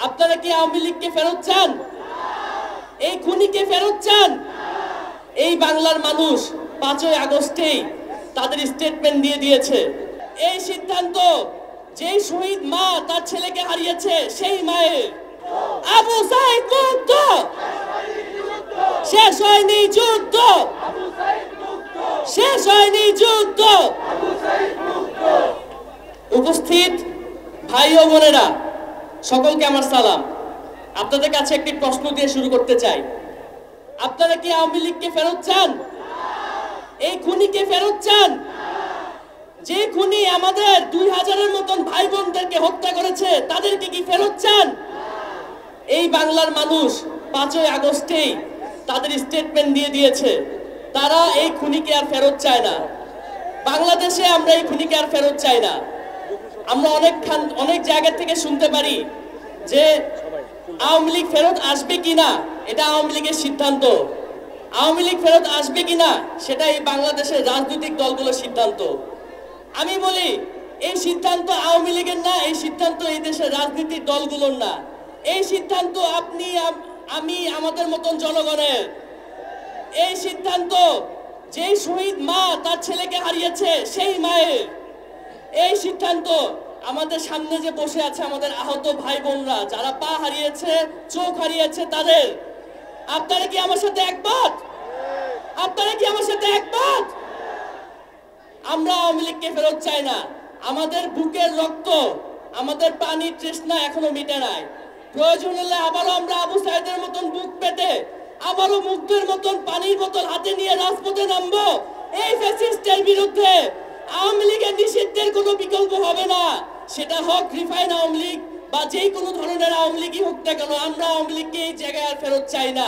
আপনারা কি আওয়ামী লীগকে ফেরত চান? এই খুনিকে ফেরত চান? এই বাংলার মানুষ 5ই আগস্টেই তাদের স্টেটমেন্ট দিয়ে দিয়েছে। এই সিদ্ধান্ত যেই শহীদ মা তার ছেলেকে হারিয়েছে সেই মায়ের। আবু সাইদ মুক্ত, শেষ হয়নি যুদ্ধ, শেষ হয়নি যুদ্ধ। উপস্থিত ভাই ও বোনেরা, সকলকে আমার সালাম। আপনাদের কাছে একটি প্রশ্ন দিয়ে শুরু করতে চাই। আপনারা কি আওয়ামী লীগকে ফেরত চান? এই খুনিকে ফেরত চান? যে খুনি আমাদের 2000-এর মতন ভাই বোনদেরকে হত্যা করেছে তাদেরকে কি ফেরত চান? এই বাংলার মানুষ 5ই আগস্টেই তাদের স্টেটমেন্ট দিয়ে দিয়েছে, তারা এই খুনিকে আর ফেরত চায় না। বাংলাদেশে আমরা এই খুনিকে আর ফেরত চাই না। আমরা অনেক জায়গা থেকে শুনতে পারি যে আওয়ামী লীগ ফেরত আসবে কিনা এটা আওয়ামী লীগের সিদ্ধান্ত, আওয়ামী লীগ ফেরত আসবে কিনা সেটা এই বাংলাদেশের রাজনৈতিক দলগুলোর সিদ্ধান্ত। আমি বলি এই সিদ্ধান্ত আওয়ামী লীগের না, এই সিদ্ধান্ত এই দেশের রাজনৈতিক দলগুলোর না, এই সিদ্ধান্ত আপনি আমি আমাদের মতন জনগণের। এই সিদ্ধান্ত যেই শহীদ মা তার ছেলেকে হারিয়েছে সেই মায়ের। এই সিদ্ধান্ত আমাদের সামনে যে বসে আছে আমাদের আহত ভাই বোনরা, যারা পা হারিয়েছে, চোখ হারিয়েছে, তাদের। আপনারা কি আমার সাথে একমত? আপনারা কি আমার সাথে একমত? আমরা আওয়ামী লীগকে ফেরত চাই না। আমাদের বুকের রক্ত, আমাদের পানির তৃষ্ণা এখনো মিটে নাই। প্রয়োজন হলে আবারও আমরা আবু সাইদের মতন বুক পেতে আবারও মুগ্ধের মতন পানির বোতল হাতে নিয়ে রাজপথে নামবো এই ফ্যাসিস্টের বিরুদ্ধে। আওয়ামী লীগের নিষিদ্ধের কোনো বিকল্প হবে না, সেটা হোক রিফাইন আওয়ামী লীগ বা যে কোনো ধরনের আওয়ামী লীগই হোক না কেন। আমরা আওয়ামী লীগকে এই জায়গায় আর ফেরত চাই না।